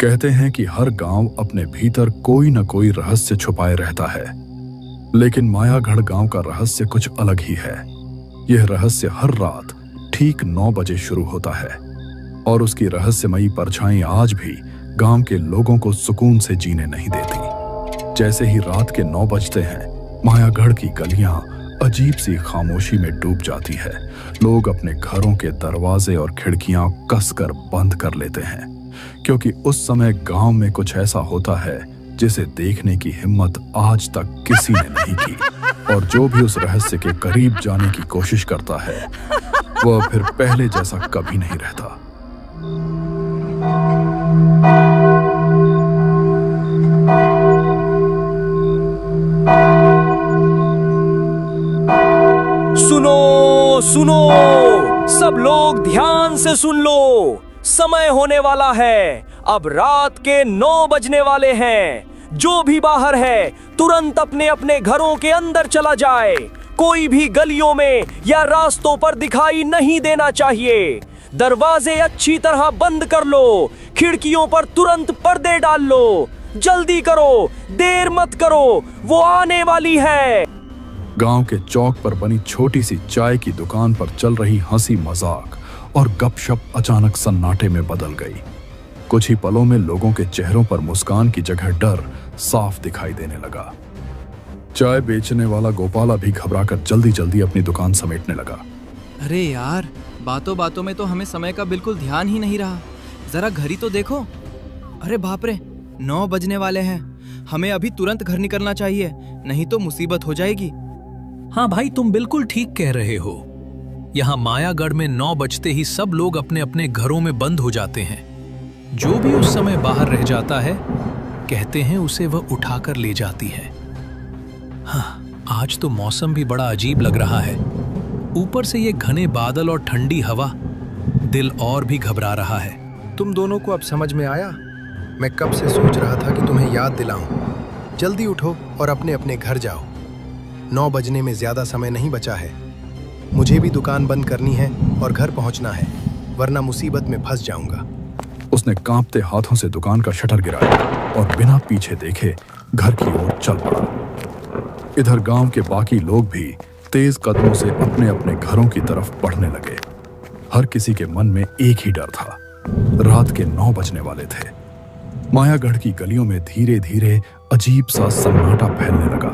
कहते हैं कि हर गांव अपने भीतर कोई न कोई रहस्य छुपाए रहता है, लेकिन मायागढ़ गांव का रहस्य कुछ अलग ही है। यह रहस्य हर रात ठीक 9 बजे शुरू होता है और उसकी रहस्यमयी परछाई आज भी गांव के लोगों को सुकून से जीने नहीं देती। जैसे ही रात के 9 बजते हैं, मायागढ़ की गलियां अजीब सी खामोशी में डूब जाती है। लोग अपने घरों के दरवाजे और खिड़कियां कसकर बंद कर लेते हैं, क्योंकि उस समय गांव में कुछ ऐसा होता है जिसे देखने की हिम्मत आज तक किसी ने नहीं की। और जो भी उस रहस्य के करीब जाने की कोशिश करता है, वह फिर पहले जैसा कभी नहीं रहता। सुनो सुनो, सब लोग ध्यान से सुन लो। समय होने वाला है, अब रात के 9 बजने वाले हैं। जो भी बाहर है तुरंत अपने अपने घरों के अंदर चला जाए। कोई भी गलियों में या रास्तों पर दिखाई नहीं देना चाहिए। दरवाजे अच्छी तरह बंद कर लो, खिड़कियों पर तुरंत पर्दे डाल लो। जल्दी करो, देर मत करो, वो आने वाली है। गांव के चौक पर बनी छोटी सी चाय की दुकान पर चल रही हंसी मजाक और गपशप अचानक सन्नाटे में बदल गई। कुछ ही पलों में लोगों के चेहरों पर मुस्कान की जगह डर साफ दिखाई देने लगा। चाय बेचने वाला गोपाला भी घबराकर जल्दी जल्दी अपनी दुकान समेटने लगा। अरे यार, बातों बातों में तो हमें समय का बिल्कुल ध्यान ही नहीं रहा। जरा घड़ी तो देखो। अरे बाप रे, 9 बजने वाले हैं। हमें अभी तुरंत घर निकलना चाहिए, नहीं तो मुसीबत हो जाएगी। हाँ भाई, तुम बिल्कुल ठीक कह रहे हो। यहाँ मायागढ़ में 9 बजते ही सब लोग अपने अपने घरों में बंद हो जाते हैं। जो भी उस समय बाहर रह जाता है, कहते हैं उसे वह उठाकर ले जाती है। हाँ, आज तो मौसम भी बड़ा अजीब लग रहा है। ऊपर से ये घने बादल और ठंडी हवा, दिल और भी घबरा रहा है। तुम दोनों को अब समझ में आया? मैं कब से सोच रहा था कि तुम्हें याद दिलाऊं। जल्दी उठो और अपने अपने घर जाओ। 9 बजने में ज्यादा समय नहीं बचा है। मुझे भी दुकान बंद करनी है और घर पहुंचना है, वरना मुसीबत में फंस जाऊंगा। उसने कांपते हाथों से दुकान का शटर गिराया और बिना पीछे देखे घर की ओर चल पड़ा। इधर गांव के बाकी लोग भी तेज कदमों से अपने अपने घरों की तरफ बढ़ने लगे। हर किसी के मन में एक ही डर था। रात के 9 बजने वाले थे। मायागढ़ की गलियों में धीरे धीरे अजीब सा सन्नाटा फैलने लगा,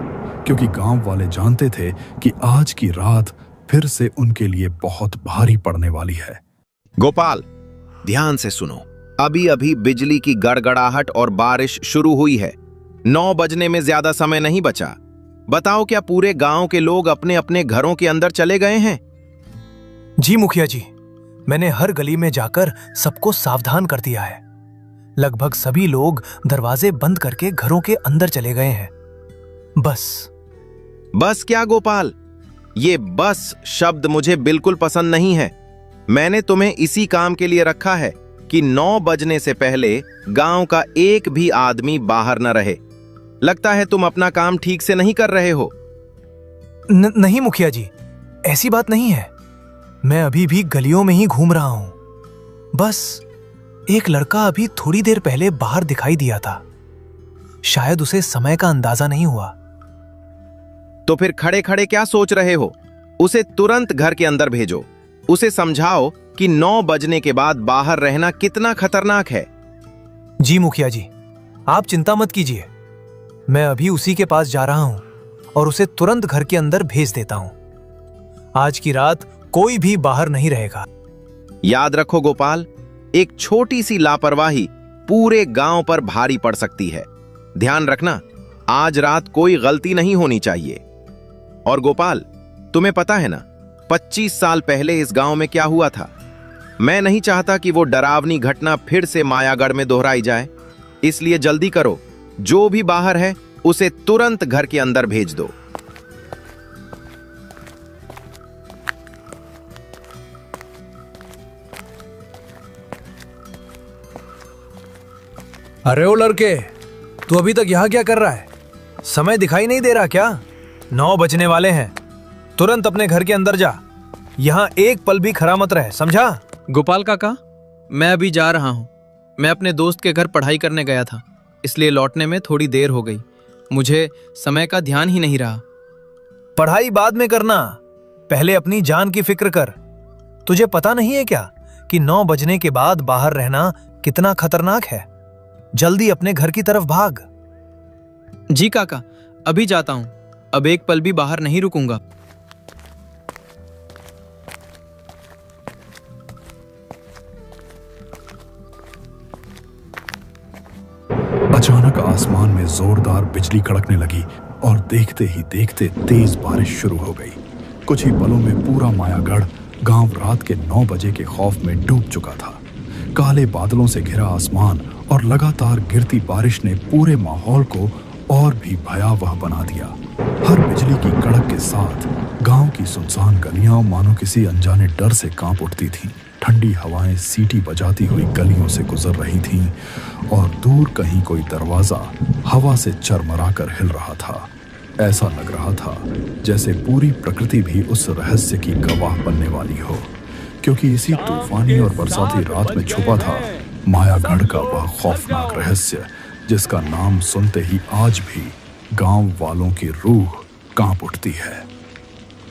क्योंकि गांव वाले जानते थे कि आज की रात फिर से उनके लिए बहुत भारी पड़ने वाली है। गोपाल, ध्यान से सुनो। अभी अभी बिजली की गड़गड़ाहट और बारिश शुरू हुई है। 9 बजने में ज्यादा समय नहीं बचा। बताओ, क्या पूरे गांव के लोग अपने अपने घरों के अंदर चले गए हैं? जी मुखिया जी, मैंने हर गली में जाकर सबको सावधान कर दिया है। लगभग सभी लोग दरवाजे बंद करके घरों के अंदर चले गए हैं। बस क्या गोपाल? ये बस शब्द मुझे बिल्कुल पसंद नहीं है। मैंने तुम्हें इसी काम के लिए रखा है कि 9 बजने से पहले गांव का एक भी आदमी बाहर न रहे। लगता है तुम अपना काम ठीक से नहीं कर रहे हो। नहीं मुखिया जी, ऐसी बात नहीं है। मैं अभी भी गलियों में ही घूम रहा हूं। बस एक लड़का अभी थोड़ी देर पहले बाहर दिखाई दिया था। शायद उसे समय का अंदाजा नहीं हुआ। तो फिर खड़े खड़े क्या सोच रहे हो? उसे तुरंत घर के अंदर भेजो। उसे समझाओ कि 9 बजने के बाद बाहर रहना कितना खतरनाक है। जी मुखिया जी, आप चिंता मत कीजिए। मैं अभी उसी के पास जा रहा हूं और उसे तुरंत घर के अंदर भेज देता हूं। आज की रात कोई भी बाहर नहीं रहेगा। याद रखो गोपाल, एक छोटी सी लापरवाही पूरे गांव पर भारी पड़ सकती है। ध्यान रखना, आज रात कोई गलती नहीं होनी चाहिए। और गोपाल, तुम्हें पता है ना, 25 साल पहले इस गांव में क्या हुआ था? मैं नहीं चाहता कि वो डरावनी घटना फिर से मायागढ़ में दोहराई जाए। इसलिए जल्दी करो, जो भी बाहर है उसे तुरंत घर के अंदर भेज दो। अरे ओ लड़के, तू अभी तक यहाँ क्या कर रहा है? समय दिखाई नहीं दे रहा क्या? 9 बजने वाले हैं। तुरंत अपने घर के अंदर जा। यहाँ एक पल भी खड़ा मत रहे, समझा? गोपाल काका, मैं अभी जा रहा हूँ। मैं अपने दोस्त के घर पढ़ाई करने गया था, इसलिए लौटने में थोड़ी देर हो गई। मुझे समय का ध्यान ही नहीं रहा। पढ़ाई बाद में करना, पहले अपनी जान की फिक्र कर। तुझे पता नहीं है क्या कि 9 बजने के बाद बाहर रहना कितना खतरनाक है? जल्दी अपने घर की तरफ भाग। जी काका, अभी जाता हूँ। अब एक पल भी बाहर नहीं रुकूंगा। अचानक आसमान में जोरदार बिजली कड़कने लगी और देखते ही देखते तेज बारिश शुरू हो गई। कुछ ही पलों में पूरा मायागढ़ गांव रात के 9 बजे के खौफ में डूब चुका था। काले बादलों से घिरा आसमान और लगातार गिरती बारिश ने पूरे माहौल को और भी भयावह बना दिया। हर बिजली की कड़क के साथ गांव की सुनसान गलियां मानो किसी अनजाने डर से कांप उठती थीं। ठंडी हवाएं सीटी बजाती हुई गलियों से गुजर रही थीं और दूर कहीं कोई दरवाजा हवा से चरमराकर हिल रहा था। ऐसा लग रहा था जैसे पूरी प्रकृति भी उस रहस्य की गवाह बनने वाली हो, क्योंकि इसी तूफानी और बरसाती रात में छुपा था मायागढ़ का वह खौफनाक रहस्य जिसका नाम सुनते ही आज भी गांव वालों की रूह कांप उठती है।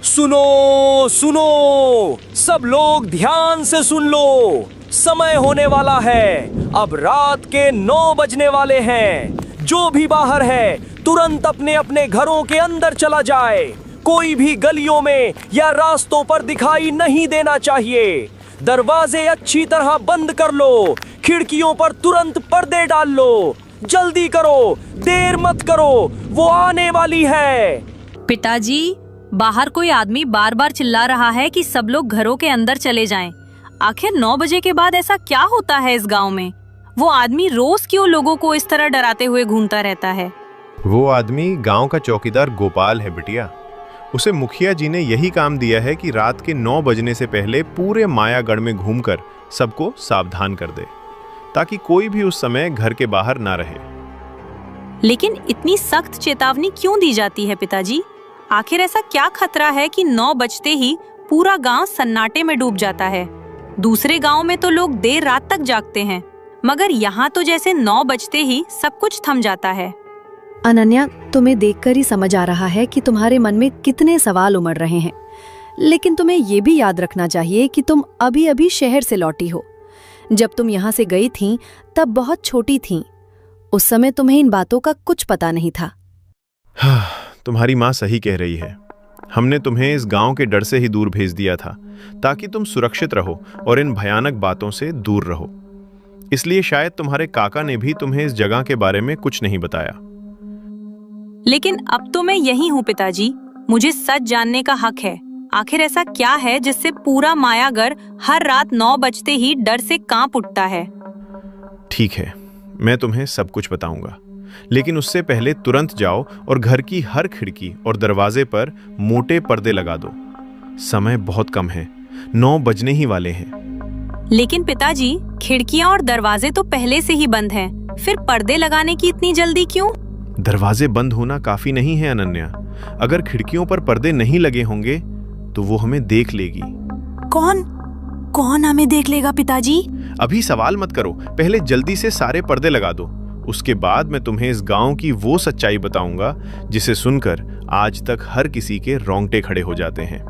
सुनो सुनो, सब लोग ध्यान से सुन लो। समय होने वाला है, अब रात के 9 बजने वाले हैं। जो भी बाहर है तुरंत अपने अपने घरों के अंदर चला जाए। कोई भी गलियों में या रास्तों पर दिखाई नहीं देना चाहिए। दरवाजे अच्छी तरह बंद कर लो। खिड़कियों पर तुरंत पर्दे डाल लो। जल्दी करो, देर मत करो, वो आने वाली है। पिताजी, बाहर कोई आदमी बार बार चिल्ला रहा है कि सब लोग घरों के अंदर चले जाएं। आखिर 9 बजे के बाद ऐसा क्या होता है इस गांव में? वो आदमी रोज क्यों लोगों को इस तरह डराते हुए घूमता रहता है? वो आदमी गांव का चौकीदार गोपाल है बिटिया। उसे मुखिया जी ने यही काम दिया है कि रात के 9 बजने से पहले पूरे मायागढ़ में घूमकर सबको सावधान कर दे, ताकि कोई भी उस समय घर के बाहर ना रहे। लेकिन इतनी सख्त चेतावनी क्यों दी जाती है पिताजी? आखिर ऐसा क्या खतरा है कि 9 बजते ही पूरा गांव सन्नाटे में डूब जाता है? दूसरे गांव में तो लोग देर रात तक जागते हैं, मगर यहाँ तो जैसे 9 बजते ही सब कुछ थम जाता है। अनन्या, तुम्हें देखकर ही समझ आ रहा है कि तुम्हारे मन में कितने सवाल उमड़ रहे हैं। लेकिन तुम्हें ये भी याद रखना चाहिए कि तुम अभी अभी शहर से लौटी हो। जब तुम यहाँ से गई थीं, तब बहुत छोटी थीं। उस समय तुम्हें इन बातों का कुछ पता नहीं था। तुम्हारी माँ सही कह रही है। हमने तुम्हें इस गांव के डर से ही दूर भेज दिया था, ताकि तुम सुरक्षित रहो और इन भयानक बातों से दूर रहो। इसलिए शायद तुम्हारे काका ने भी तुम्हें इस जगह के बारे में कुछ नहीं बताया। लेकिन अब तो मैं यहीं हूँ पिताजी। मुझे सच जानने का हक है। आखिर ऐसा क्या है जिससे पूरा मायागढ़ हर रात 9 बजते ही डर से कांप उठता है? ठीक है, मैं तुम्हें सब कुछ बताऊंगा, लेकिन उससे पहले तुरंत जाओ और घर की हर खिड़की और दरवाजे पर मोटे पर्दे लगा दो। समय बहुत कम है, 9 बजने ही वाले हैं। लेकिन पिताजी, खिड़कियां और दरवाजे तो पहले से ही बंद हैं, फिर पर्दे लगाने की इतनी जल्दी क्यों? दरवाजे बंद होना काफी नहीं है अनन्या। अगर खिड़कियों पर पर्दे नहीं लगे होंगे तो वो हमें देख लेगी। कौन हमें देख लेगा पिताजी? अभी सवाल मत करो, पहले जल्दी से सारे पर्दे लगा दो। उसके बाद मैं तुम्हें इस गांव की वो सच्चाई बताऊंगा जिसे सुनकर आज तक हर किसी के रोंगटे खड़े हो जाते हैं।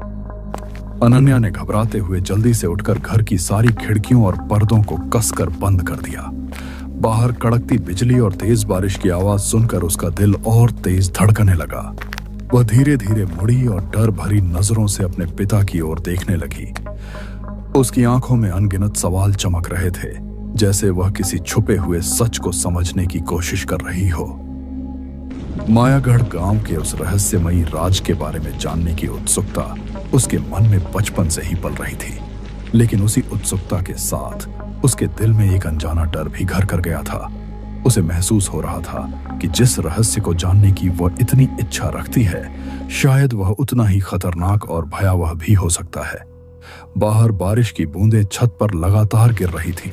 अनन्या ने घबराते हुए जल्दी से उठकर घर की सारी खिड़कियों और पर्दों को कसकर बंद कर दिया। बाहर कड़कती बिजली और तेज बारिश की आवाज सुनकर उसका दिल और तेज धड़कने लगा। वह धीरे धीरे मुड़ी और डर भरी नजरों से अपने पिता की ओर देखने लगी। उसकी आंखों में अनगिनत सवाल चमक रहे थे, जैसे वह किसी छुपे हुए सच को समझने की कोशिश कर रही हो। मायागढ़ गांव के उस रहस्यमयी राज के बारे में जानने की उत्सुकता उसके मन में बचपन से ही पल रही थी, लेकिन उसी उत्सुकता के साथ उसके दिल में एक अनजाना डर भी घर कर गया था। उसे महसूस हो रहा था कि जिस रहस्य को जानने की वह इतनी इच्छा रखती है, शायद वह उतना ही खतरनाक और भयावह भी हो सकता है। बाहर बारिश की बूंदें छत पर लगातार गिर रही थीं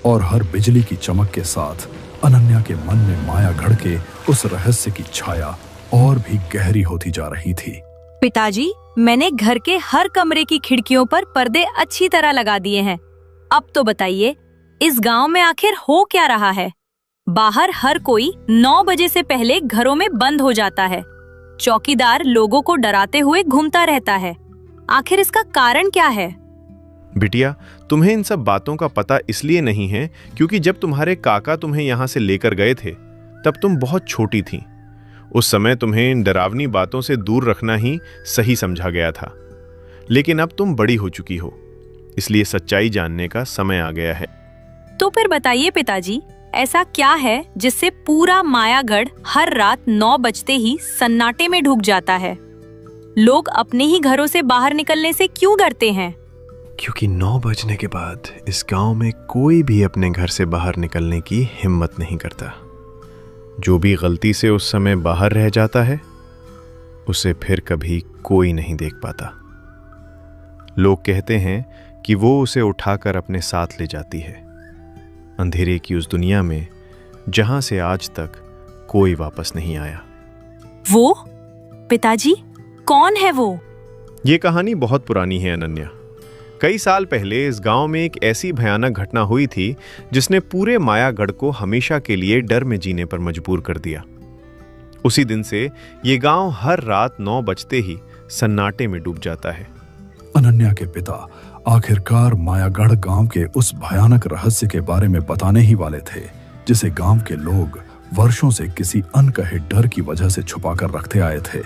और हर बिजली की चमक के साथ अनन्या के मन में मायागढ़ के उस रहस्य की छाया और भी गहरी होती जा रही थी। पिताजी, मैंने घर के हर कमरे की खिड़कियों पर पर्दे अच्छी तरह लगा दिए हैं। अब तो बताइए, इस गांव में आखिर हो क्या रहा है? बाहर हर कोई 9 बजे से पहले घरों में बंद हो जाता है। चौकीदार लोगों को डराते हुए घूमता रहता है। आखिर इसका कारण क्या है? बिटिया, तुम्हें इन सब बातों का पता इसलिए नहीं है क्योंकि जब तुम्हारे काका तुम्हें यहां से लेकर गए थे तब तुम बहुत छोटी थीं। उस समय तुम्हें इन डरावनी बातों से दूर रखना ही सही समझा गया था। लेकिन अब तुम बड़ी हो चुकी हो, इसलिए सच्चाई जानने का समय आ गया है। तो फिर बताइए पिताजी, ऐसा क्या है जिससे पूरा मायागढ़ हर रात 9 बजते ही सन्नाटे में डूब जाता है? लोग अपने ही घरों से बाहर निकलने से क्यों डरते हैं? क्योंकि 9 बजने के बाद इस गांव में कोई भी अपने घर से बाहर निकलने की हिम्मत नहीं करता। जो भी गलती से उस समय बाहर रह जाता है उसे फिर कभी कोई नहीं देख पाता। लोग कहते हैं कि वो उसे उठाकर अपने साथ ले जाती है, अंधेरे की उस दुनिया में जहां से आज तक कोई वापस नहीं आया। वो? पिताजी, कौन है वो? ये कहानी बहुत पुरानी है अनन्या। कई साल पहले इस गांव में एक ऐसी भयानक घटना हुई थी जिसने पूरे मायागढ़ को हमेशा के लिए डर में जीने पर मजबूर कर दिया। उसी दिन से ये गांव हर रात 9 बजते ही सन्नाटे में डूब जाता है। अनन्या के पिता आखिरकार मायागढ़ गांव के उस भयानक रहस्य के बारे में बताने ही वाले थे जिसे गांव के लोग वर्षों से किसी अनकहे डर की वजह से छुपाकर रखते आए थे।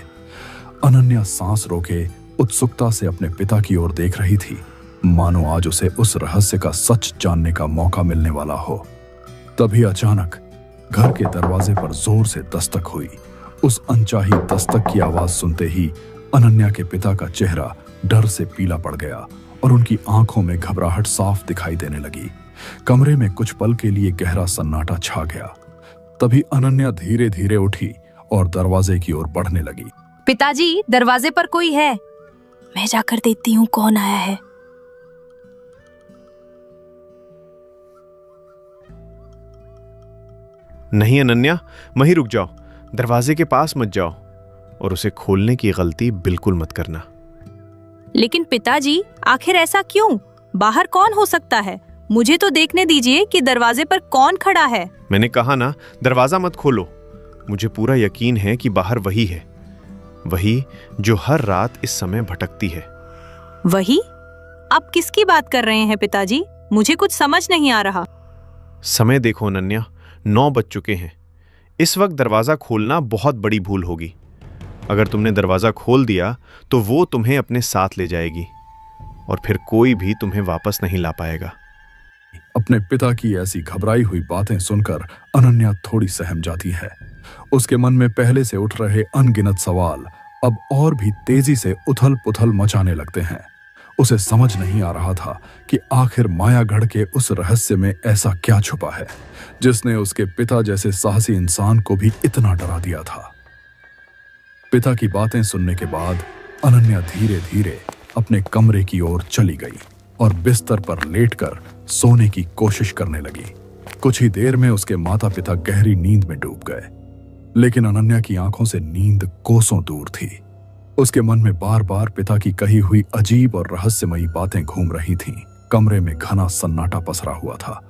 अनन्या सांस रोके उत्सुकता से अपने पिता की ओर देख रही थी, मानो आज उसे उस रहस्य का सच जानने का मौका मिलने वाला हो। तभी अचानक घर के दरवाजे पर जोर से दस्तक हुई। उस अनचाही दस्तक की आवाज सुनते ही अनन्या के पिता का चेहरा डर से पीला पड़ गया और उनकी आंखों में घबराहट साफ दिखाई देने लगी। कमरे में कुछ पल के लिए गहरा सन्नाटा छा गया। तभी अनन्या धीरे धीरे उठी और दरवाजे की ओर बढ़ने लगी। पिताजी, दरवाजे पर कोई है। मैं जाकर देखती हूँ कौन आया है। नहीं अनन्या, वहीं रुक जाओ, दरवाजे के पास मत जाओ और उसे खोलने की गलती बिल्कुल मत करना। लेकिन पिताजी, आखिर ऐसा क्यों? बाहर कौन हो सकता है? मुझे तो देखने दीजिए कि दरवाजे पर कौन खड़ा है। मैंने कहा ना, दरवाजा मत खोलो। मुझे पूरा यकीन है कि बाहर वही है, वही जो हर रात इस समय भटकती है। वही? आप किसकी बात कर रहे हैं पिताजी? मुझे कुछ समझ नहीं आ रहा। समय देखो अनन्या, 9 बज चुके हैं। इस वक्त दरवाजा खोलना बहुत बड़ी भूल होगी। अगर तुमने दरवाजा खोल दिया तो वो तुम्हें अपने साथ ले जाएगी और फिर कोई भी तुम्हें वापस नहीं ला पाएगा। अपने पिता की ऐसी घबराई हुई बातें सुनकर अनन्या थोड़ी सहम जाती है। उसके मन में पहले से उठ रहे अनगिनत सवाल अब और भी तेजी से उथल पुथल मचाने लगते हैं। उसे समझ नहीं आ रहा था कि आखिर मायागढ़ के उस रहस्य में ऐसा क्या छुपा है जिसने उसके पिता जैसे साहसी इंसान को भी इतना डरा दिया था। पिता की बातें सुनने के बाद अनन्या धीरे धीरे अपने कमरे की ओर चली गई और बिस्तर पर लेटकर सोने की कोशिश करने लगी। कुछ ही देर में उसके माता पिता गहरी नींद में डूब गए, लेकिन अनन्या की आंखों से नींद कोसों दूर थी। उसके मन में बार बार पिता की कही हुई अजीब और रहस्यमयी बातें घूम रही थीं। कमरे में घना सन्नाटा पसरा हुआ था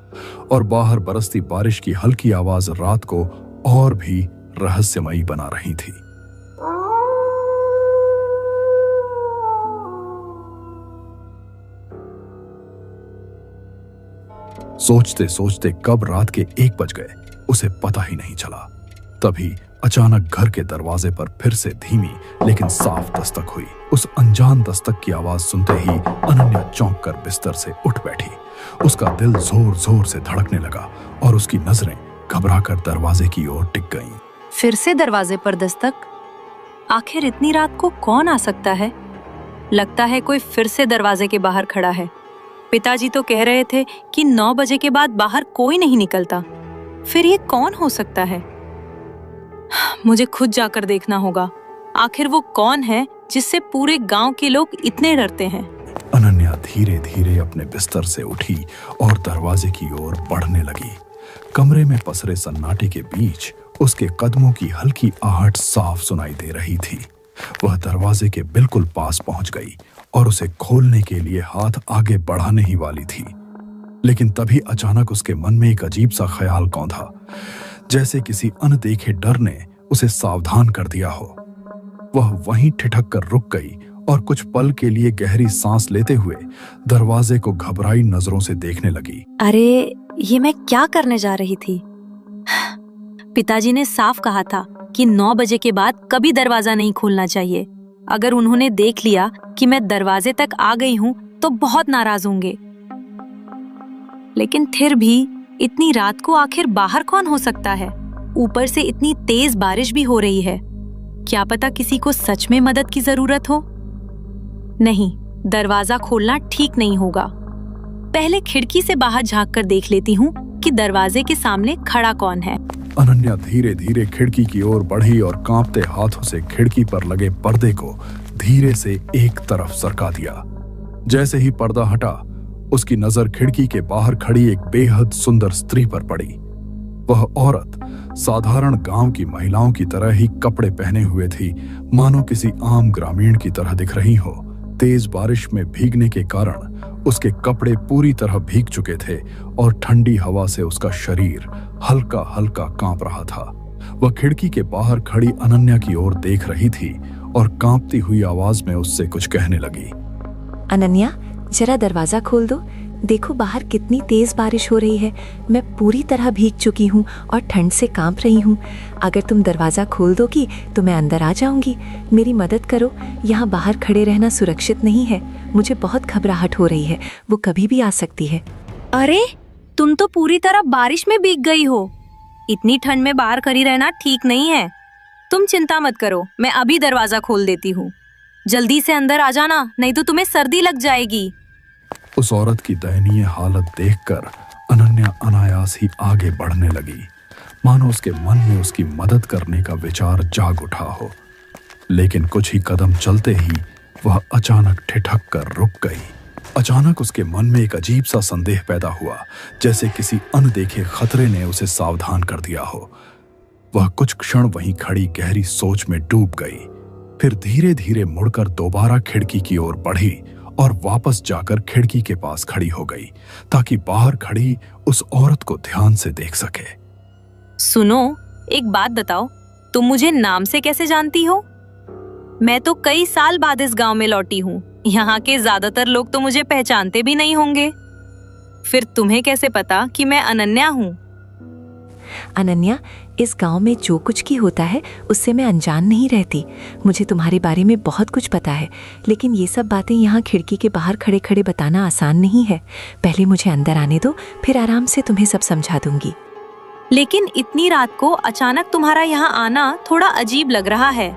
और बाहर बरसती बारिश की हल्की आवाज रात को और भी रहस्यमयी बना रही थी। सोचते सोचते कब रात के 1 बज गए उसे पता ही नहीं चला। तभी अचानक घर के दरवाजे पर फिर से धीमी लेकिन साफ दस्तक हुई। उस अनजान दस्तक की आवाज सुनते ही अनन्या चौंक कर बिस्तर से उठ बैठी। उसका दिल जोर जोर से धड़कने लगा और उसकी नजरें घबराकर दरवाजे की ओर टिक गईं। फिर से दरवाजे पर दस्तक? आखिर इतनी रात को कौन आ सकता है? लगता है कोई फिर से दरवाजे के बाहर खड़ा है। पिताजी तो कह रहे थे कि 9 बजे के बाद बाहर कोई नहीं निकलता। फिर ये कौन हो सकता है? मुझे खुद जाकर देखना होगा। आखिर वो कौन है जिससे पूरे गांव के लोग इतने डरते हैं? अनन्या धीरे धीरे अपने बिस्तर से उठी और दरवाजे की ओर बढ़ने लगी। कमरे में पसरे सन्नाटे के बीच उसके कदमों की हल्की आहट साफ सुनाई दे रही थी। वह दरवाजे के बिल्कुल पास पहुंच गई और उसे खोलने के लिए हाथ आगे बढ़ाने ही वाली थी। लेकिन तभी अचानक उसके मन में एक अजीब सा ख्याल कौंधा, जैसे किसी अनदेखे डर ने उसे सावधान कर दिया हो। वह वहीं ठिठक कर रुक गई और कुछ पल के लिए गहरी सांस लेते हुए दरवाजे को घबराई नजरों से देखने लगी। अरे, ये मैं क्या करने जा रही थी? पिताजी ने साफ कहा था कि 9 बजे के बाद कभी दरवाजा नहीं खोलना चाहिए। अगर उन्होंने देख लिया कि मैं दरवाजे तक आ गई हूँ तो बहुत नाराज होंगे। लेकिन फिर भी इतनी रात को आखिर बाहर कौन हो सकता है? ऊपर से इतनी तेज बारिश भी हो रही है। क्या पता किसी को सच में मदद की जरूरत हो? नहीं, दरवाजा खोलना ठीक नहीं होगा। पहले खिड़की से बाहर झांक कर देख लेती हूँ कि दरवाजे के सामने खड़ा कौन है। अनन्या धीरे धीरे खिड़की की ओर बढ़ी और कांपते हाथों से खिड़की पर लगे पर्दे को धीरे से एक तरफ सरका दिया। जैसे ही पर्दा हटा, उसकी नजर खिड़की के बाहर खड़ी एक बेहद सुंदर स्त्री पर पड़ी। वह औरत साधारण गांव की महिलाओं की तरह ही कपड़े पहने हुए थी, मानो किसी आम ग्रामीण की तरह दिख रही हो। तेज बारिश में भीगने के कारण उसके कपड़े पूरी तरह भीग चुके थे और ठंडी हवा से उसका शरीर हल्का हल्का कांप रहा था। वह खिड़की के बाहर खड़ी अनन्या की ओर देख रही थी और कांपती हुई आवाज में उससे कुछ कहने लगी। अनन्या, जरा दरवाजा खोल दो। देखो बाहर कितनी तेज बारिश हो रही है। मैं पूरी तरह भीग चुकी हूँ और ठंड से कांप रही हूँ। अगर तुम दरवाजा खोल दोगी तो मैं अंदर आ जाऊंगी। मेरी मदद करो, यहाँ बाहर खड़े रहना सुरक्षित नहीं है। मुझे बहुत घबराहट हो रही है, वो कभी भी आ सकती है। अरे, तुम तो पूरी तरह बारिश में भीग गई हो। इतनी ठंड में बाहर खड़ी रहना ठीक नहीं है। तुम चिंता मत करो, मैं अभी दरवाजा खोल देती हूँ। जल्दी से अंदर आ जाना, नहीं तो तुम्हें सर्दी लग जाएगी। उस औरत की दयनीय हालत देखकर अनन्या अनायास ही आगे बढ़ने लगी, मानो उसके मन में उसकी मदद करने का विचार जाग उठा हो। लेकिन कुछ ही कदम चलते ही वह अचानक ठिठक कर रुक गई। अचानक उसके मन में एक अजीब सा संदेह पैदा हुआ, जैसे किसी अनदेखे खतरे ने उसे सावधान कर दिया हो। वह कुछ क्षण वहीं खड़ी गहरी सोच में डूब गई, फिर धीरे धीरे मुड़कर दोबारा खिड़की की ओर बढ़ी और वापस जाकर खिड़की के पास खड़ी हो गई, ताकि बाहर खड़ी उस औरत को ध्यान से देख सके। सुनो, एक बात बताओ, तुम मुझे नाम से कैसे जानती हो? मैं तो कई साल बाद इस गांव में लौटी हूँ। यहाँ के ज्यादातर लोग तो मुझे पहचानते भी नहीं होंगे। फिर तुम्हें कैसे पता कि मैं अनन्या हूँ? अनन्या, इस गांव में जो कुछ की होता है उससे मैं अनजान नहीं रहती। मुझे तुम्हारे बारे में बहुत कुछ पता है, लेकिन ये सब बातें यहाँ खिड़की के बाहर खड़े खड़े बताना आसान नहीं है। पहले मुझे अंदर आने दो, फिर आराम से तुम्हें सब समझा दूंगी। लेकिन इतनी रात को अचानक तुम्हारा यहाँ आना थोड़ा अजीब लग रहा है,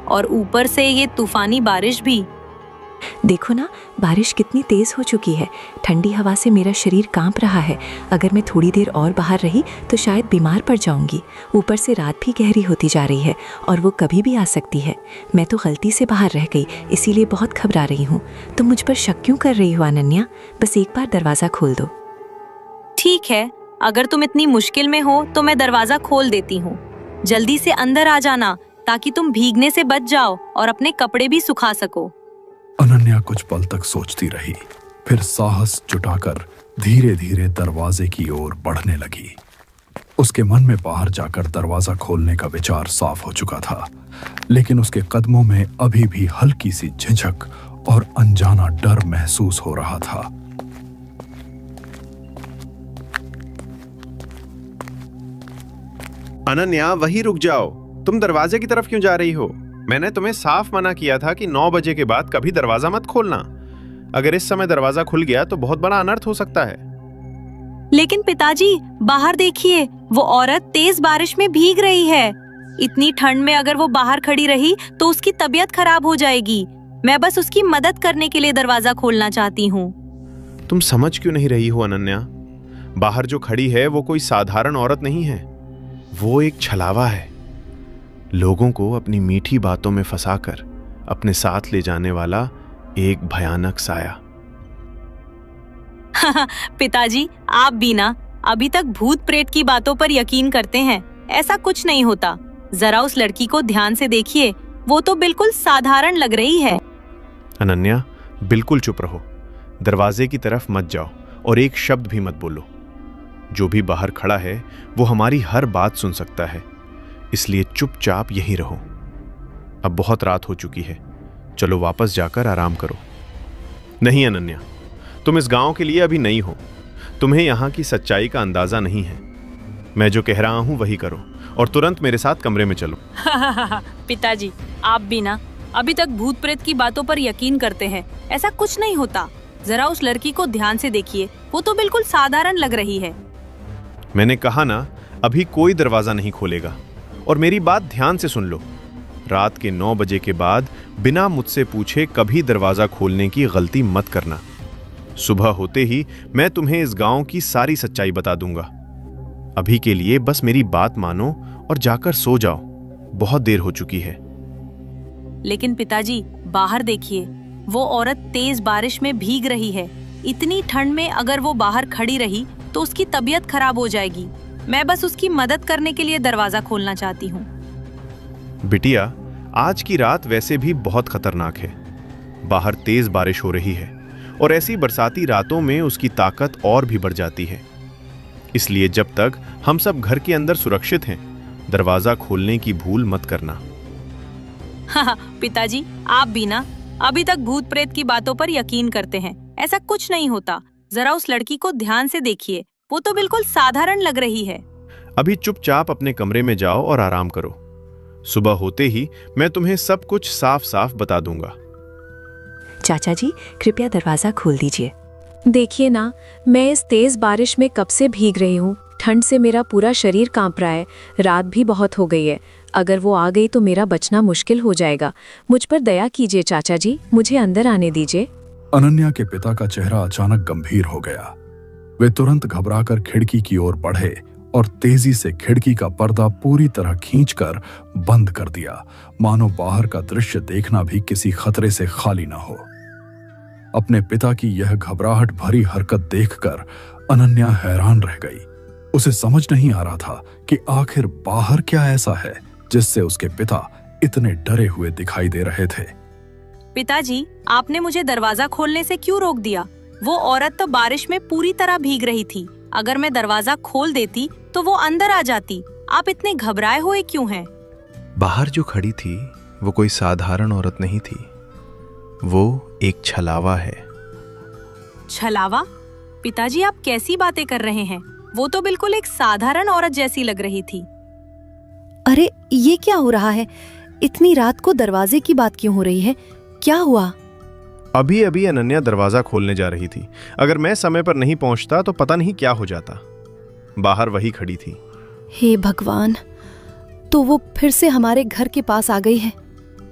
और ऊपर से ये तूफानी बारिश भी। देखो ना, बारिश कितनी तेज हो चुकी है। ठंडी हवा से मेरा शरीर कांप रहा है। अगर मैं थोड़ी देर और बाहर रही तो शायद बीमार पड़ जाऊंगी। ऊपर से रात भी गहरी होती जा रही है और वो कभी भी आ सकती है। मैं तो गलती से बाहर रह गई, इसीलिए बहुत घबरा रही हूँ। तुम मुझ पर शक क्यों कर रही हो अनन्या? बस एक बार दरवाजा खोल दो। ठीक है, अगर तुम इतनी मुश्किल में हो तो मैं दरवाजा खोल देती हूँ। जल्दी से अंदर आ जाना, ताकि तुम भीगने से बच जाओ और अपने कपड़े भी सुखा सको। अनन्या कुछ पल तक सोचती रही, फिर साहस जुटाकर धीरे धीरे दरवाजे की ओर बढ़ने लगी। उसके मन में बाहर जाकर दरवाजा खोलने का विचार साफ हो चुका था, लेकिन उसके कदमों में अभी भी हल्की सी झिझक और अनजाना डर महसूस हो रहा था। अनन्या, वही रुक जाओ। तुम दरवाजे की तरफ क्यों जा रही हो? मैंने तुम्हें साफ मना किया था कि 9 बजे के बाद कभी दरवाजा मत खोलना। अगर इस समय दरवाजा खुल गया तो बहुत बड़ा अनर्थ हो सकता है। लेकिन पिताजी, बाहर देखिए, वो औरत तेज बारिश में भीग रही है। इतनी ठंड में अगर वो बाहर खड़ी रही तो उसकी तबीयत खराब हो जाएगी। मैं बस उसकी मदद करने के लिए दरवाजा खोलना चाहती हूँ। तुम समझ क्यों नहीं रही हो अनन्या? बाहर जो खड़ी है वो कोई साधारण औरत नहीं है, वो एक छलावा है। लोगों को अपनी मीठी बातों में फंसाकर अपने साथ ले जाने वाला एक भयानक साया। पिताजी, आप भी ना अभी तक भूत प्रेत की बातों पर यकीन करते हैं। ऐसा कुछ नहीं होता। जरा उस लड़की को ध्यान से देखिए, वो तो बिल्कुल साधारण लग रही है। अनन्या, बिल्कुल चुप रहो। दरवाजे की तरफ मत जाओ और एक शब्द भी मत बोलो। जो भी बाहर खड़ा है वो हमारी हर बात सुन सकता है, इसलिए चुपचाप यहीं रहो। अब बहुत रात हो चुकी है, चलो वापस जाकर आराम करो। नहीं अनन्या, तुम इस गांव के लिए अभी नई हो, तुम्हें यहां की सच्चाई का अंदाजा नहीं है। मैं जो कह रहा हूं वही करो और तुरंत मेरे साथ कमरे में चलो। पिताजी, आप भी ना अभी तक भूत प्रेत की बातों पर यकीन करते हैं। ऐसा कुछ नहीं होता। जरा उस लड़की को ध्यान से देखिए, वो तो बिल्कुल साधारण लग रही है। मैंने कहा ना, अभी कोई दरवाजा नहीं खोलेगा। और मेरी बात ध्यान से सुन लो, रात के 9 बजे के बाद बिना मुझसे पूछे कभी दरवाजा खोलने की गलती मत करना। सुबह होते ही मैं तुम्हें इस गांव की सारी सच्चाई बता दूंगा। अभी के लिए बस मेरी बात मानो और जाकर सो जाओ, बहुत देर हो चुकी है। लेकिन पिताजी, बाहर देखिए, वो औरत तेज बारिश में भीग रही है। इतनी ठंड में अगर वो बाहर खड़ी रही तो उसकी तबीयत खराब हो जाएगी। मैं बस उसकी मदद करने के लिए दरवाजा खोलना चाहती हूँ। बिटिया, आज की रात वैसे भी बहुत खतरनाक है। बाहर तेज बारिश हो रही है और ऐसी बरसाती रातों में उसकी ताकत और भी बढ़ जाती है। इसलिए जब तक हम सब घर के अंदर सुरक्षित हैं, दरवाजा खोलने की भूल मत करना। हाँ पिताजी, आप भी ना अभी तक भूत प्रेत की बातों पर यकीन करते हैं। ऐसा कुछ नहीं होता। जरा उस लड़की को ध्यान से देखिए, वो तो बिल्कुल साधारण लग रही है। अभी चुपचाप अपने कमरे में जाओ और आराम करो। सुबह होते ही मैं तुम्हें सब कुछ साफ साफ बता दूंगा। चाचा जी, कृपया दरवाजा खोल दीजिए। देखिए ना, मैं इस तेज बारिश में कब से भीग रही हूँ। ठंड से मेरा पूरा शरीर कांप रहा है। रात भी बहुत हो गई है। अगर वो आ गई तो मेरा बचना मुश्किल हो जाएगा। मुझ पर दया कीजिए चाचा जी, मुझे अंदर आने दीजिए। अनन्या के पिता का चेहरा अचानक गंभीर हो गया। वे तुरंत घबराकर खिड़की की ओर बढ़े और तेजी से खिड़की का पर्दा पूरी तरह खींचकर बंद कर दिया, मानो बाहर का दृश्य देखना भी किसी खतरे से खाली न हो। अपने पिता की यह घबराहट भरी हरकत देखकर अनन्या हैरान रह गई। उसे समझ नहीं आ रहा था कि आखिर बाहर क्या ऐसा है जिससे उसके पिता इतने डरे हुए दिखाई दे रहे थे। पिताजी, आपने मुझे दरवाजा खोलने से क्यों रोक दिया? वो औरत तो बारिश में पूरी तरह भीग रही थी। अगर मैं दरवाजा खोल देती तो वो अंदर आ जाती। आप इतने घबराए हुए क्यों हैं? बाहर जो खड़ी थी वो कोई साधारण औरत नहीं थी, वो एक छलावा है। छलावा? पिताजी, आप कैसी बातें कर रहे हैं? वो तो बिल्कुल एक साधारण औरत जैसी लग रही थी। अरे ये क्या हो रहा है? इतनी रात को दरवाजे की बात क्यों हो रही है? क्या हुआ? अभी अभी अनन्या दरवाजा खोलने जा रही थी। अगर मैं समय पर नहीं पहुंचता तो पता नहीं क्या हो जाता। बाहर वही खड़ी थी। हे भगवान, तो वो फिर से हमारे घर के पास आ गई है।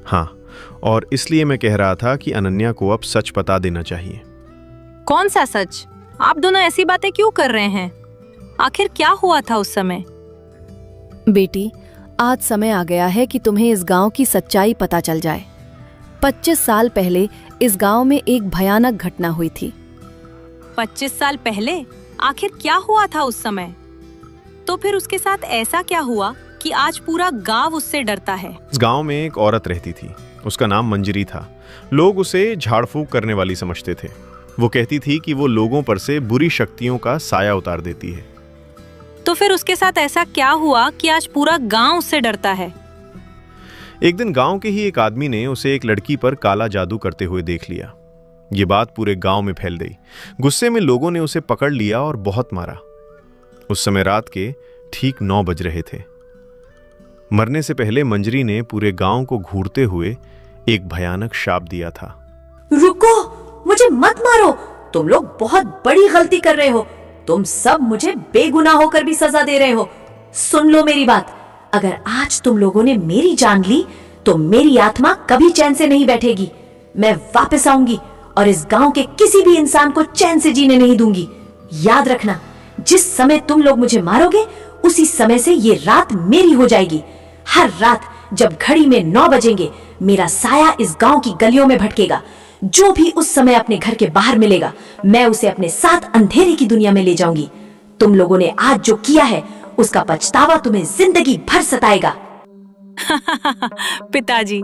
हाँ, और इसलिए मैं कह रहा था कि अनन्या को अब सच बता देना चाहिए। कौन सा सच? आप दोनों ऐसी बातें क्यों कर रहे हैं? आखिर क्या हुआ था उस समय? बेटी, आज समय आ गया है कि तुम्हें इस गांव की सच्चाई पता चल जाए। 25 साल पहले इस गांव में एक भयानक घटना हुई थी। 25 साल पहले? आखिर क्या हुआ था उस समय? तो फिर उसके साथ ऐसा क्या हुआ कि आज पूरा गांव उससे डरता है? इस गांव में एक औरत रहती थी। उसका नाम मंजरी था। लोग उसे झाड़ फूंक करने वाली समझते थे। वो कहती थी कि वो लोगों पर से बुरी शक्तियों का साया उतार देती है। तो फिर उसके साथ ऐसा क्या हुआ कि आज पूरा गांव उससे डरता है? एक दिन गांव के ही एक आदमी ने उसे एक लड़की पर काला जादू करते हुए देख लिया। ये बात पूरे गांव में फैल गई। गुस्से में लोगों ने उसे पकड़ लिया और बहुत मारा। उस समय रात के ठीक 9 बज रहे थे। मरने से पहले मंजरी ने पूरे गांव को घूरते हुए एक भयानक शाप दिया था। रुको, मुझे मत मारो। तुम लोग बहुत बड़ी गलती कर रहे हो। तुम सब मुझे बेगुनाह होकर भी सजा दे रहे हो। सुन लो मेरी बात। अगर आज तुम लोगों ने मेरी जान ली तो मेरी आत्मा कभी चैन से नहीं बैठेगी। मैं वापस आऊंगी और इस गांव के किसी भी इंसान को चैन से जीने नहीं दूंगी। याद रखना, जिस समय तुम लोग मुझे मारोगे उसी समय से ये रात मेरी हो जाएगी। हर रात जब घड़ी में 9 बजेंगे मेरा साया इस गांव की गलियों में भटकेगा। जो भी उस समय अपने घर के बाहर मिलेगा मैं उसे अपने साथ अंधेरे की दुनिया में ले जाऊंगी। तुम लोगों ने आज जो किया है उसका पछतावा तुम्हें जिंदगी भर सताएगा। पिताजी,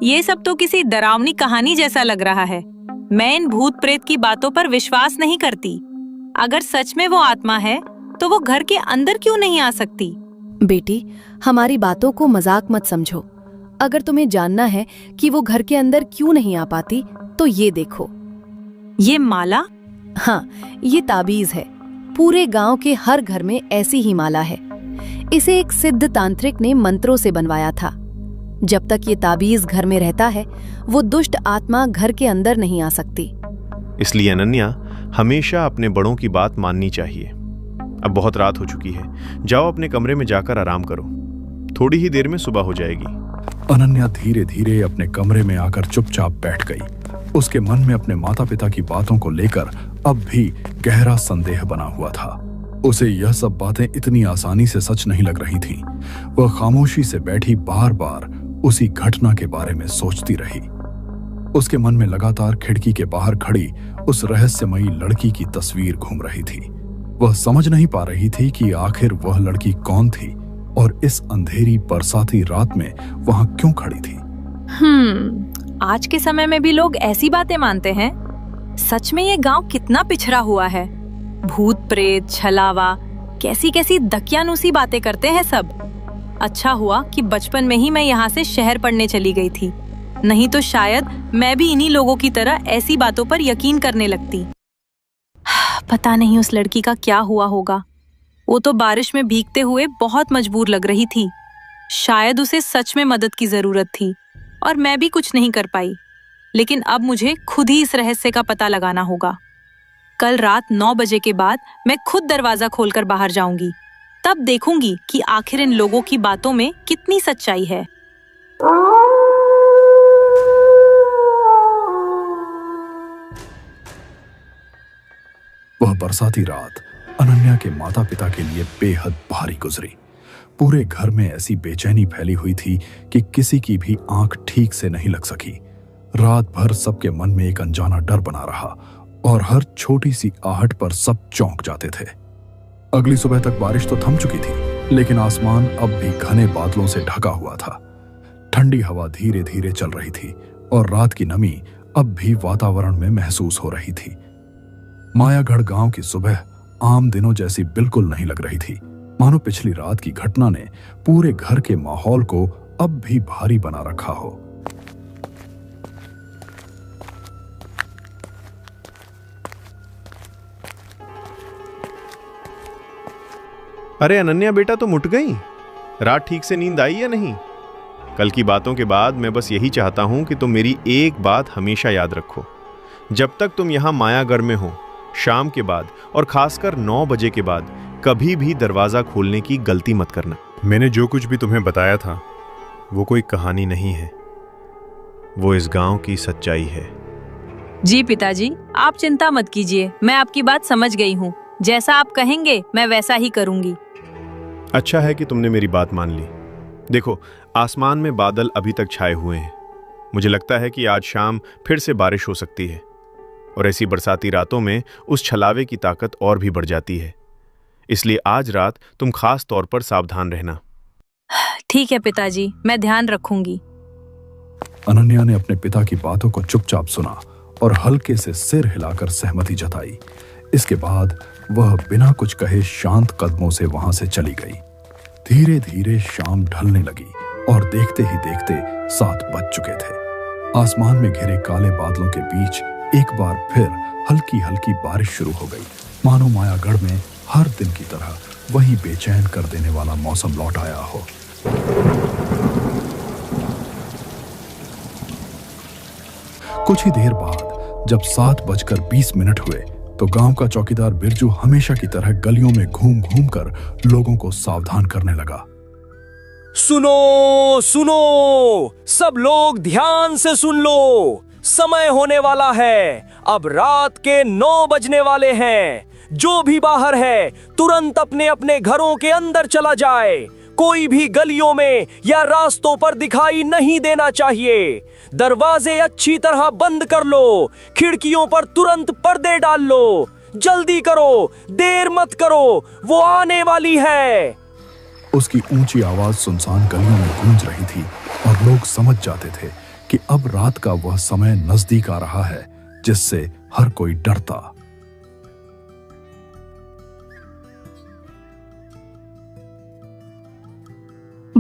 ये सब तो किसी डरावनी कहानी जैसा लग रहा है। मैं इन भूत प्रेत की बातों पर विश्वास नहीं करती। अगर सच में वो आत्मा है तो वो घर के अंदर क्यों नहीं आ सकती? बेटी, हमारी बातों को मजाक मत समझो। अगर तुम्हें जानना है कि वो घर के अंदर क्यों नहीं आ पाती तो ये देखो। ये माला? हाँ, ये ताबीज है। पूरे गांव के हर घर में ऐसी ही माला है। इसे एक सिद्ध तांत्रिक ने मंत्रों से बनवाया था। जब तक ये ताबीज घर में रहता है वो दुष्ट आत्मा घर के अंदर नहीं आ सकती। इसलिए अनन्या, हमेशा अपने बड़ों की बात माननी चाहिए। अब बहुत रात हो चुकी है, जाओ अपने कमरे में जाकर आराम करो। थोड़ी ही देर में सुबह हो जाएगी। अनन्या धीरे धीरे अपने कमरे में आकर चुपचाप बैठ गई। उसके मन में अपने माता पिता की बातों को लेकर अब भी गहरा संदेह बना हुआ था। उसे यह सब बातें इतनी आसानी से सच नहीं लग रही थीं। वह खामोशी से बैठी बार बार उसी घटना के बारे में सोचती रही। उसके मन में लगातार खिड़की के बाहर खड़ी उस रहस्यमयी लड़की की तस्वीर घूम रही थी। वह समझ नहीं पा रही थी कि आखिर वह लड़की कौन थी और इस अंधेरी बरसाती रात में वहां क्यों खड़ी थी। आज के समय में भी लोग ऐसी बातें मानते हैं। सच में ये गांव कितना पिछड़ा हुआ है। भूत प्रेत, छलावा, कैसी कैसी दकियानूसी बातें करते हैं सब। अच्छा हुआ कि बचपन में ही मैं यहाँ से शहर पढ़ने चली गई थी, नहीं तो शायद मैं भी इन्हीं लोगों की तरह ऐसी बातों पर यकीन करने लगती। पता नहीं उस लड़की का क्या हुआ होगा। वो तो बारिश में भीगते हुए बहुत मजबूर लग रही थी। शायद उसे सच में मदद की जरूरत थी और मैं भी कुछ नहीं कर पाई। लेकिन अब मुझे खुद ही इस रहस्य का पता लगाना होगा। कल रात 9 बजे के बाद मैं खुद दरवाजा खोलकर बाहर जाऊंगी। तब देखूंगी कि आखिर इन लोगों की बातों में कितनी सच्चाई है। वह बरसाती रात अनन्या के माता पिता के लिए बेहद भारी गुजरी। पूरे घर में ऐसी बेचैनी फैली हुई थी कि किसी की भी आंख ठीक से नहीं लग सकी। रात भर सबके मन में एक अनजाना डर बना रहा और हर छोटी सी आहट पर सब चौंक जाते थे। अगली सुबह तक बारिश तो थम चुकी थी, लेकिन आसमान अब भी घने बादलों से ढका हुआ था। ठंडी हवा धीरे धीरे चल रही थी और रात की नमी अब भी वातावरण में महसूस हो रही थी। मायागढ़ गांव की सुबह आम दिनों जैसी बिल्कुल नहीं लग रही थी। मानो पिछली रात की घटना ने पूरे घर के माहौल को अब भी भारी बना रखा हो। अरे अनन्या बेटा, तुम उठ गई? रात ठीक से नींद आई या नहीं? कल की बातों के बाद मैं बस यही चाहता हूं कि तुम मेरी एक बात हमेशा याद रखो। जब तक तुम यहां मायागढ़ में हो, शाम के बाद और खासकर 9 बजे के बाद कभी भी दरवाजा खोलने की गलती मत करना। मैंने जो कुछ भी तुम्हें बताया था वो कोई कहानी नहीं है, वो इस गांव की सच्चाई है। जी पिताजी, आप चिंता मत कीजिए, मैं आपकी बात समझ गई हूँ। जैसा आप कहेंगे मैं वैसा ही करूंगी। अच्छा है कि तुमने मेरी बात मान ली। देखो, आसमान में बादल अभी तक छाए हुए हैं। मुझे लगता है कि आज शाम फिर से बारिश हो सकती है और ऐसी बरसाती रातों में उस छलावे की ताकत और भी बढ़ जाती है। इसलिए आज रात तुम खास तौर पर सावधान रहना। ठीक है पिताजी, मैं ध्यान रखूंगी। अनन्या ने अपने पिता की बातों को चुपचाप सुना और हल्के से सिर हिलाकर सहमति जताई। इसके बाद वह बिना कुछ कहे शांत कदमों से वहां से चली गई। धीरे धीरे शाम ढलने लगी और देखते ही देखते 7 बज चुके थे। आसमान में घिरे काले बादलों के बीच एक बार फिर हल्की हल्की बारिश शुरू हो गई। मानो मायागढ़ में हर दिन की तरह वही बेचैन कर देने वाला मौसम लौट आया हो। कुछ ही देर बाद जब 7:20 हुए तो गांव का चौकीदार बिरजू हमेशा की तरह गलियों में घूम घूम कर लोगों को सावधान करने लगा। सुनो सुनो, सब लोग ध्यान से सुन लो। समय होने वाला है। अब रात के 9 बजने वाले हैं। जो भी बाहर है तुरंत अपने अपने घरों के अंदर चला जाए। कोई भी गलियों में या रास्तों पर दिखाई नहीं देना चाहिए। दरवाजे अच्छी तरह बंद कर लो। खिड़कियों पर तुरंत पर्दे डाल लो। जल्दी करो, देर मत करो, वो आने वाली है। उसकी ऊंची आवाज सुनसान गलियों में गूंज रही थी और लोग समझ जाते थे कि अब रात का वह समय नजदीक आ रहा है जिससे हर कोई डरता।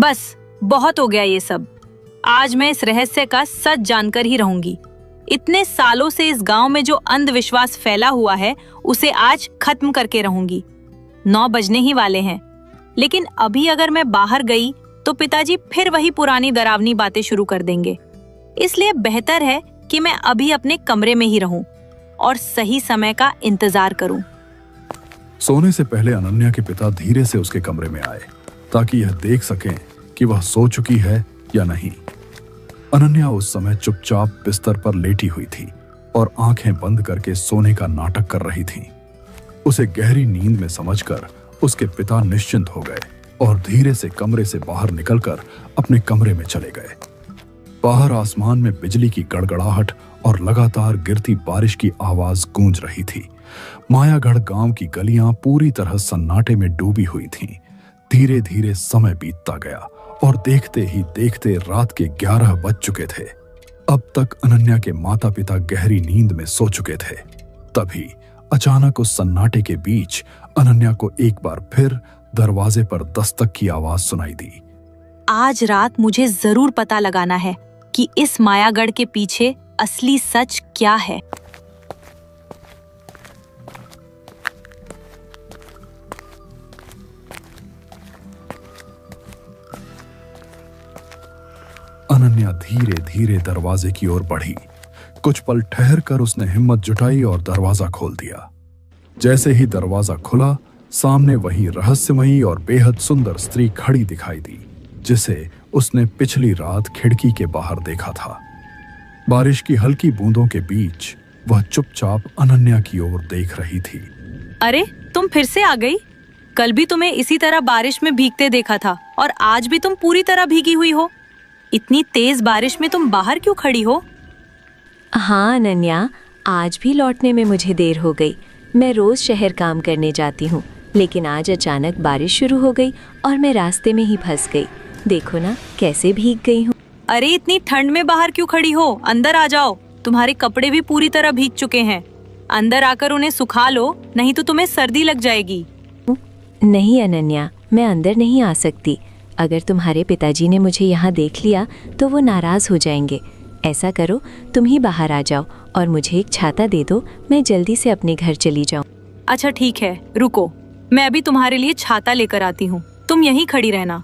बस बहुत हो गया ये सब। आज मैं इस रहस्य का सच जानकर ही रहूंगी। इतने सालों से इस गांव में जो अंधविश्वास फैला हुआ है उसे आज खत्म करके रहूंगी। 9 बजने ही वाले हैं, लेकिन अभी अगर मैं बाहर गई तो पिताजी फिर वही पुरानी डरावनी बातें शुरू कर देंगे। इसलिए बेहतर है कि मैं अभी अपने कमरे में ही रहूं और सही समय का इंतजार करूं। सोने से पहले अनन्या के पिता धीरे से उसके कमरे में आए ताकि यह देख सकें कि वह सो चुकी है या नहीं। अनन्या उस समय चुपचाप बिस्तर पर लेटी हुई थी और आंखें बंद करके सोने का नाटक कर रही थी। उसे गहरी नींद में समझकर उसके पिता निश्चिंत हो गए और धीरे से कमरे से बाहर निकलकर अपने कमरे में चले गए। बाहर आसमान में बिजली की गड़गड़ाहट और लगातार गिरती बारिश की आवाज गूंज रही थी। मायागढ़ गांव की गलियां पूरी तरह सन्नाटे में डूबी हुई थीं। धीरे धीरे समय बीतता गया और देखते ही देखते रात के 11 बज चुके थे। अब तक अनन्या के माता पिता गहरी नींद में सो चुके थे। तभी अचानक उस सन्नाटे के बीच अनन्या को एक बार फिर दरवाजे पर दस्तक की आवाज सुनाई दी। आज रात मुझे जरूर पता लगाना है कि इस मायागढ़ के पीछे असली सच क्या है। अनन्या धीरे धीरे दरवाजे की ओर बढ़ी। कुछ पल ठहर कर उसने हिम्मत जुटाई और दरवाजा खोल दिया। जैसे ही दरवाजा खुला, सामने वही रहस्यमयी और बेहद सुंदर स्त्री खड़ी दिखाई दी जिसे उसने पिछली रात खिड़की के बाहर देखा था। बारिश की हल्की बूंदों के बीच वह चुपचाप अनन्या की ओर देख रही थी। अरे, तुम फिर से आ गई? कल भी तुम्हें इसी तरह बारिश में भीगते देखा था और आज भी तुम पूरी तरह भीगी हुई हो। इतनी तेज बारिश में तुम बाहर क्यों खड़ी हो? हाँ अनन्या, आज भी लौटने में मुझे देर हो गई। मैं रोज शहर काम करने जाती हूँ, लेकिन आज अचानक बारिश शुरू हो गई और मैं रास्ते में ही फंस गई। देखो ना कैसे भीग गई हूँ। अरे, इतनी ठंड में बाहर क्यों खड़ी हो? अंदर आ जाओ। तुम्हारे कपड़े भी पूरी तरह भीग चुके हैं। अंदर आकर उन्हें सुखा लो, नहीं तो तुम्हें सर्दी लग जाएगी। नहीं अनन्या, मैं अंदर नहीं आ सकती। अगर तुम्हारे पिताजी ने मुझे यहाँ देख लिया तो वो नाराज हो जाएंगे। ऐसा करो, तुम ही बाहर आ जाओ और मुझे एक छाता दे दो। मैं जल्दी से अपने घर चली जाऊँ। अच्छा ठीक है, रुको, मैं अभी तुम्हारे लिए छाता लेकर आती हूँ। तुम यहीं खड़ी रहना।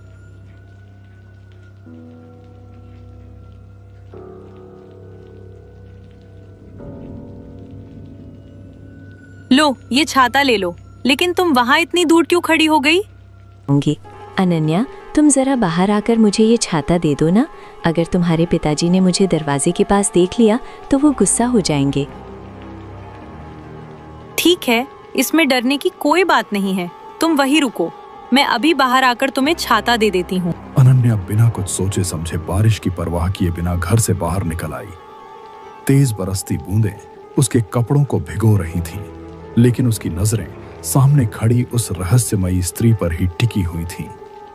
लो, ये छाता ले लो। लेकिन तुम वहाँ इतनी दूर क्यों खड़ी हो गई? अनन्या, तुम जरा बाहर आकर मुझे ये छाता दे दो ना। अगर तुम्हारे पिताजी ने मुझे दरवाजे के पास देख लिया तो वो गुस्सा हो जाएंगे। ठीक है, इसमें डरने की कोई बात नहीं है। तुम वहीं रुको, मैं अभी बाहर आकर तुम्हें छाता दे देती हूँ। अनन्या बिना कुछ सोचे समझे बारिश की परवाह किए बिना घर से बाहर निकल आई। तेज बरसती बूंदें उसके कपड़ों को भिगो रही थीं, लेकिन उसकी नजरें सामने खड़ी उस रहस्यमयी स्त्री पर ही टिकी हुई थीं।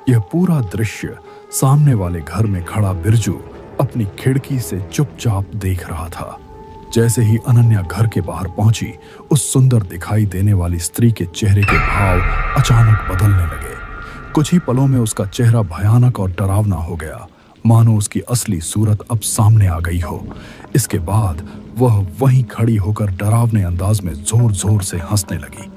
यह पूरा दृश्य सामने वाले घर में खड़ा बिरजू अपनी खिड़की से चुपचाप देख रहा था। जैसे ही अनन्या घर के बाहर पहुंची, उस सुंदर दिखाई देने वाली स्त्री के चेहरे के भाव अचानक बदलने लगे। कुछ ही पलों में उसका चेहरा भयानक और डरावना हो गया, मानो उसकी असली सूरत अब सामने आ गई हो। इसके बाद वह वहीं खड़ी होकर डरावने अंदाज में जोर जोर से हंसने लगी।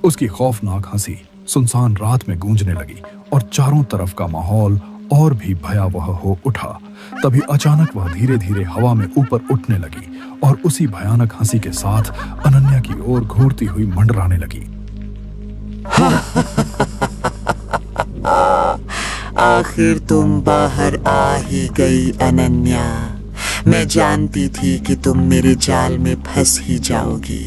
उसकी खौफनाक हंसी सुनसान रात में गूंजने लगी और चारों तरफ का माहौल और भी भयावह हो उठा। तभी अचानक वह धीरे धीरे हवा में ऊपर उठने लगी और उसी भयानक हंसी के साथ अनन्या की ओर घूरती हुई मंडराने लगी। आखिर तुम बाहर आ ही गई अनन्या। मैं जानती थी कि तुम मेरे जाल में फंस ही जाओगी।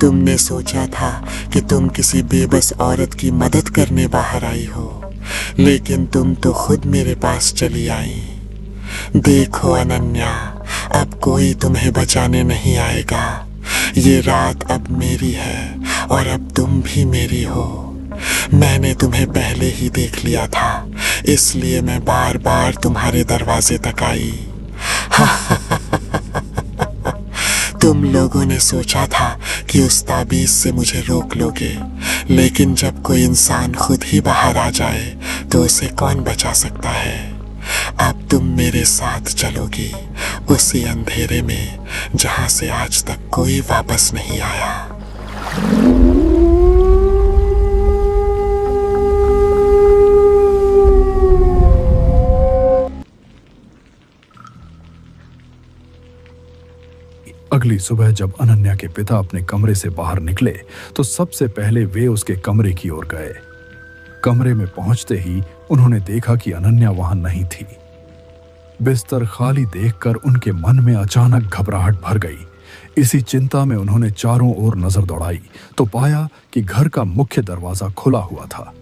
तुमने सोचा था कि तुम किसी बेबस औरत की मदद करने बाहर आई हो, लेकिन तुम तो खुद मेरे पास चली आई। देखो अनन्या, अब कोई तुम्हें बचाने नहीं आएगा। ये रात अब मेरी है और अब तुम भी मेरी हो। मैंने तुम्हें पहले ही देख लिया था, इसलिए मैं बार बार तुम्हारे दरवाजे तक आई। तुम लोगों ने सोचा था कि उस ताबीज से मुझे रोक लोगे, लेकिन जब कोई इंसान खुद ही बाहर आ जाए तो उसे कौन बचा सकता है। अब तुम मेरे साथ चलोगी उसी अंधेरे में जहां से आज तक कोई वापस नहीं आया। अगली सुबह जब अनन्या के पिता अपने कमरे से बाहर निकले तो सबसे पहले वे उसके कमरे की ओर गए। कमरे में पहुंचते ही उन्होंने देखा कि अनन्या वहां नहीं थी। बिस्तर खाली देखकर उनके मन में अचानक घबराहट भर गई। इसी चिंता में उन्होंने चारों ओर नजर दौड़ाई तो पाया कि घर का मुख्य दरवाजा खुला हुआ था।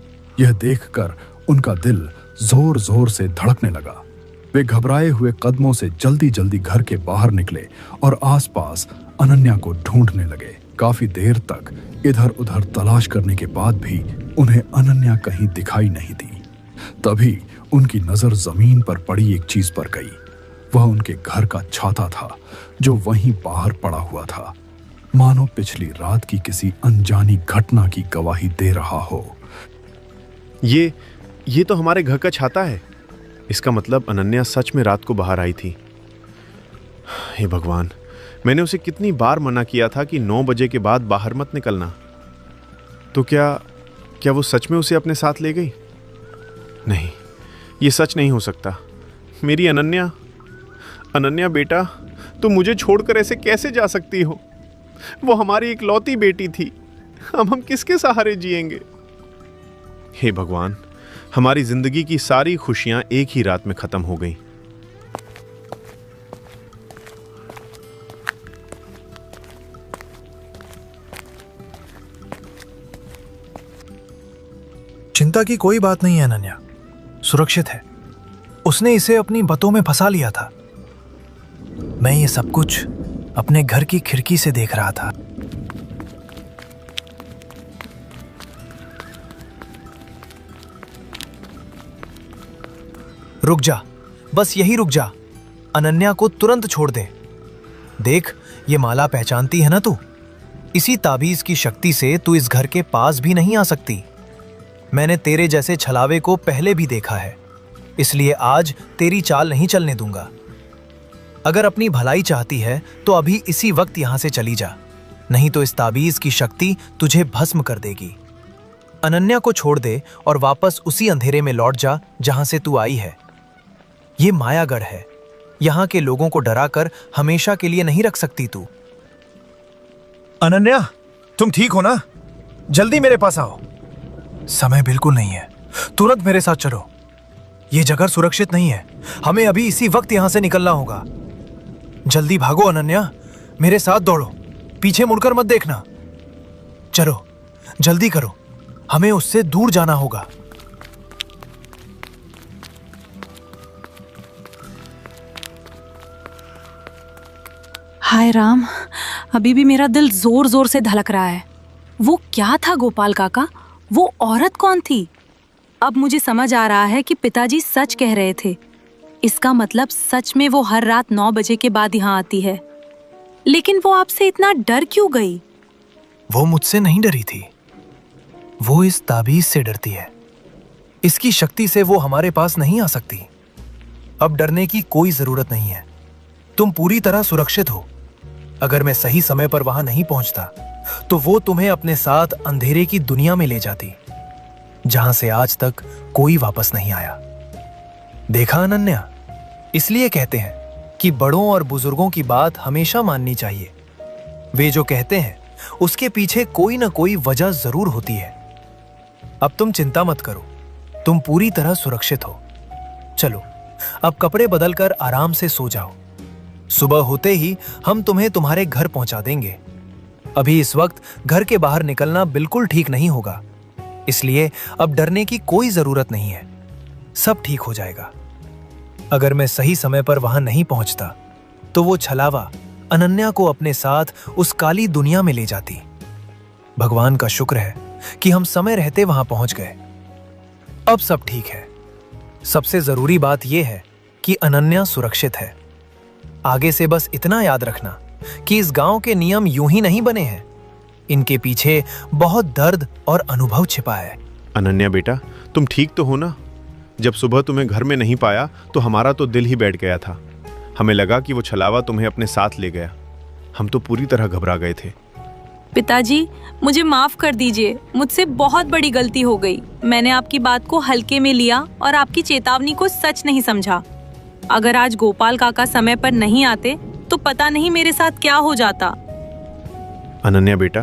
यह देखकर उनका दिल जोर जोर से धड़कने लगा। वे घबराए हुए कदमों से जल्दी जल्दी घर के बाहर निकले और आसपास अनन्या को ढूंढने लगे। काफी देर तक इधर उधर तलाश करने के बाद भी उन्हें अनन्या कहीं दिखाई नहीं दी। तभी उनकी नजर जमीन पर पड़ी एक चीज पर गई। वह उनके घर का छाता था जो वहीं बाहर पड़ा हुआ था, मानो पिछली रात की किसी अनजानी घटना की गवाही दे रहा हो। ये तो हमारे घर का छाता है। इसका मतलब अनन्या सच में रात को बाहर आई थी। हे भगवान, मैंने उसे कितनी बार मना किया था कि 9 बजे के बाद बाहर मत निकलना। तो क्या वो सच में उसे अपने साथ ले गई? नहीं, ये सच नहीं हो सकता। मेरी अनन्या बेटा, तुम मुझे छोड़कर ऐसे कैसे जा सकती हो? वो हमारी इकलौती बेटी थी। अब हम किसके सहारे जिएंगे? हे भगवान, हमारी जिंदगी की सारी खुशियां एक ही रात में खत्म हो गईं। चिंता की कोई बात नहीं है अनन्या, सुरक्षित है। उसने इसे अपनी बतों में फंसा लिया था। मैं ये सब कुछ अपने घर की खिड़की से देख रहा था। रुक जा, बस यही रुक जा। अनन्या को तुरंत छोड़ दे। देख, ये माला पहचानती है ना तू? इसी ताबीज की शक्ति से तू इस घर के पास भी नहीं आ सकती। मैंने तेरे जैसे छलावे को पहले भी देखा है, इसलिए आज तेरी चाल नहीं चलने दूंगा। अगर अपनी भलाई चाहती है तो अभी इसी वक्त यहां से चली जा, नहीं तो इस ताबीज की शक्ति तुझे भस्म कर देगी। अनन्या को छोड़ दे और वापस उसी अंधेरे में लौट जा जहां से तू आई है। ये मायागढ़ है, यहां के लोगों को डराकर हमेशा के लिए नहीं रख सकती तू। अनन्या, तुम ठीक हो ना? जल्दी मेरे पास आओ। समय बिल्कुल नहीं है, तुरंत मेरे साथ चलो। ये जगह सुरक्षित नहीं है, हमें अभी इसी वक्त यहां से निकलना होगा। जल्दी भागो अनन्या, मेरे साथ दौड़ो, पीछे मुड़कर मत देखना। चलो जल्दी करो, हमें उससे दूर जाना होगा। हाय राम, अभी भी मेरा दिल जोर जोर से धड़क रहा है। वो क्या था गोपाल काका? वो औरत कौन थी? अब मुझे समझ आ रहा है कि पिताजी सच कह रहे थे। इसका मतलब सच में वो हर रात 9 बजे के बाद यहाँ आती है। लेकिन वो आपसे इतना डर क्यों गई? वो मुझसे नहीं डरी थी, वो इस ताबीज से डरती है। इसकी शक्ति से वो हमारे पास नहीं आ सकती। अब डरने की कोई जरूरत नहीं है, तुम पूरी तरह सुरक्षित हो। अगर मैं सही समय पर वहां नहीं पहुंचता तो वो तुम्हें अपने साथ अंधेरे की दुनिया में ले जाती, जहां से आज तक कोई वापस नहीं आया। देखा अनन्या, इसलिए कहते हैं कि बड़ों और बुजुर्गों की बात हमेशा माननी चाहिए। वे जो कहते हैं उसके पीछे कोई ना कोई वजह जरूर होती है। अब तुम चिंता मत करो, तुम पूरी तरह सुरक्षित हो। चलो अब कपड़े बदलकर आराम से सो जाओ। सुबह होते ही हम तुम्हें तुम्हारे घर पहुंचा देंगे। अभी इस वक्त घर के बाहर निकलना बिल्कुल ठीक नहीं होगा, इसलिए अब डरने की कोई जरूरत नहीं है। सब ठीक हो जाएगा। अगर मैं सही समय पर वहां नहीं पहुंचता तो वो छलावा अनन्या को अपने साथ उस काली दुनिया में ले जाती। भगवान का शुक्र है कि हम समय रहते वहां पहुंच गए। अब सब ठीक है। सबसे जरूरी बात यह है कि अनन्या सुरक्षित है। आगे से बस इतना याद रखना कि इस गांव के नियम यूं ही नहीं बने हैं। इनके पीछे बहुत दर्द और अनुभव छिपा है। अनन्या बेटा, तुम ठीक तो हो ना? जब सुबह तुम्हें घर में नहीं पाया तो हमारा तो दिल ही बैठ गया था। हमें लगा कि वो छलावा तुम्हें अपने साथ ले गया। हम तो पूरी तरह घबरा गए थे। पिताजी, मुझे माफ कर दीजिए। मुझसे बहुत बड़ी गलती हो गई। मैंने आपकी बात को हल्के में लिया और आपकी चेतावनी को सच नहीं समझा। अगर आज गोपाल काका समय पर नहीं आते तो पता नहीं मेरे साथ क्या हो जाता। अनन्या बेटा,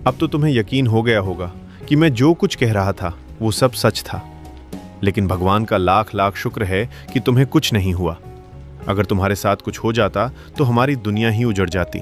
अब तो तुम्हें यकीन हो गया होगा कि मैं जो कुछ कह रहा था वो सब सच था। लेकिन भगवान का लाख लाख शुक्र है कि तुम्हें कुछ नहीं हुआ। अगर तुम्हारे साथ कुछ हो जाता तो हमारी दुनिया ही उजड़ जाती।